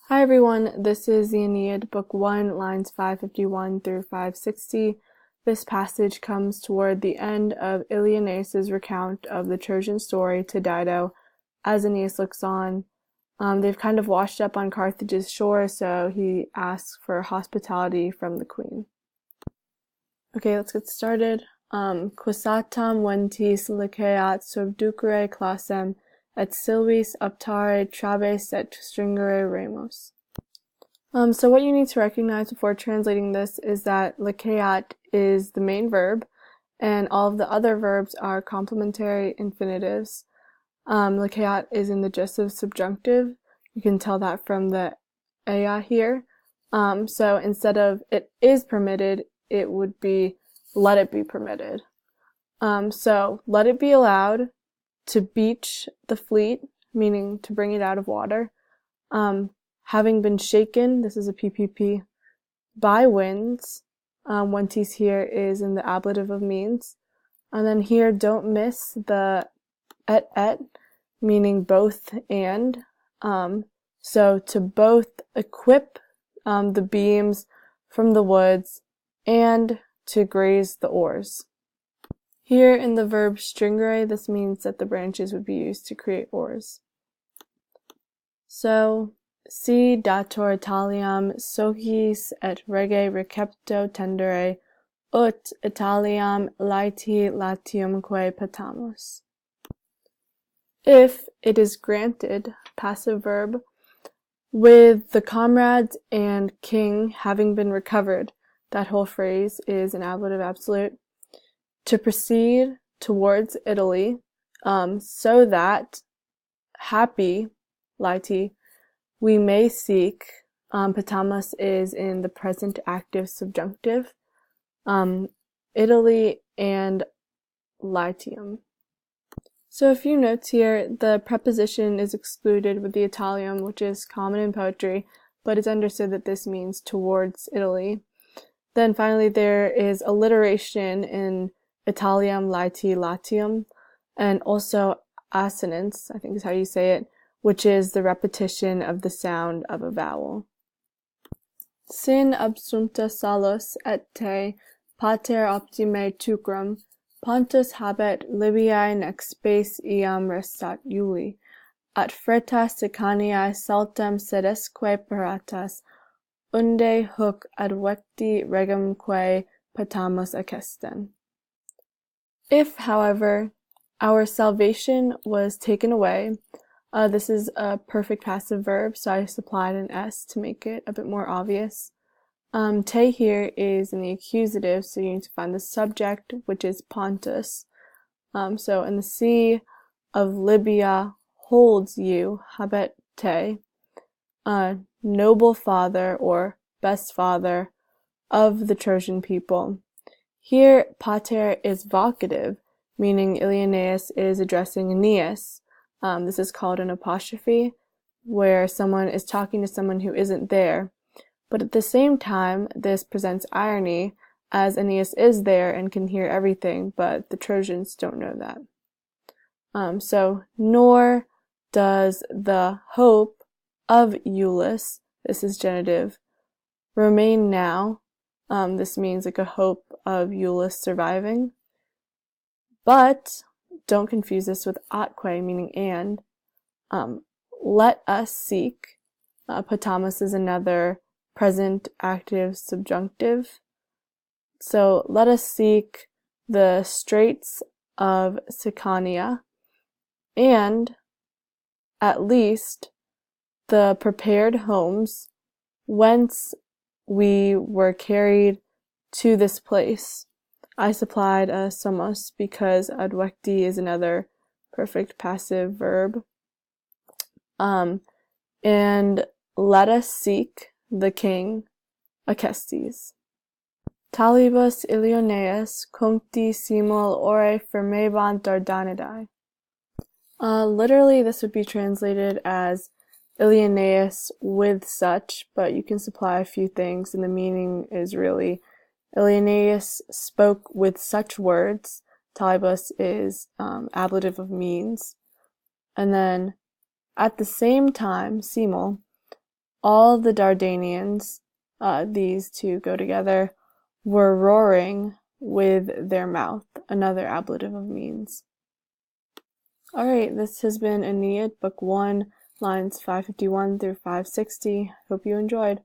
Hi everyone, this is the Aeneid, Book 1, lines 551 through 560. This passage comes toward the end of Ilioneus' recount of the Trojan story to Dido as Aeneas looks on. They've kind of washed up on Carthage's shore, so he asks for hospitality from the queen. Okay, let's get started. Quissatam ventis liceat subducere classem, et silvis optare traves et stringere remos. So what you need to recognize before translating this is that liceat is the main verb, and all of the other verbs are complementary infinitives. Liceat is in the genitive subjunctive. You can tell that from the ea here. So instead of it is permitted, it would be let it be permitted. So let it be allowed to beach the fleet, meaning to bring it out of water. Having been shaken, this is a PPP, by winds. Ventis here is in the ablative of means. And then here, don't miss the et, meaning both and. So to both equip the beams from the woods and to graze the oars. Here in the verb stringere, this means that the branches would be used to create oars. So, si dator Italiam socis et rege recepto tendere, ut Italiam laeti latiumque petamus. If it is granted, passive verb, with the comrades and king having been recovered, that whole phrase is an ablative absolute, to proceed towards Italy, so that happy, laeti, we may seek, petamus is in the present active subjunctive, Italy and Latium. So a few notes here. The preposition is excluded with the Italium, which is common in poetry, but it's understood that this means towards Italy. Then finally there is alliteration in Italiam, Laeti, Latium, and also assonance, I think is how you say it, which is the repetition of the sound of a vowel. Sin absumpta salus et te, pater optime tucrum, pontus habet Libyae nex spes iam restat Iuli, at fretas Sicaniae saltem sedesque paratas, unde huc advecti regemque petamus accesten. If, however, our salvation was taken away, this is a perfect passive verb, so I supplied an S to make it a bit more obvious. Te here is in the accusative, so you need to find the subject, which is Pontus. So in the sea of Libya holds you, habet te, noble father or best father of the Trojan people. Here, pater is vocative, meaning Ilioneus is addressing Aeneas. This is called an apostrophe, where someone is talking to someone who isn't there. But at the same time, this presents irony, as Aeneas is there and can hear everything, but the Trojans don't know that. So, nor does the hope of Iulus, this is genitive, remain now. This means like a hope of Iulus surviving. But don't confuse this with atque, meaning and. Let us seek. Petamus is another present active subjunctive. So let us seek the straits of Sicania and at least the prepared homes whence we were carried to this place. I supplied somos because advecti is another perfect passive verb. And let us seek the king, Acestes. Talibus Ilioneus cuncti simul ore firmebant Dardanidae. Literally, this would be translated as Ilioneus with such, but you can supply a few things, and the meaning is really Ilioneus spoke with such words. Talibus is ablative of means. And then, at the same time, simul, All the Dardanians, these two go together, were roaring with their mouth, another ablative of means. Alright, this has been Aeneid, Book 1, lines 551 through 560. Hope you enjoyed.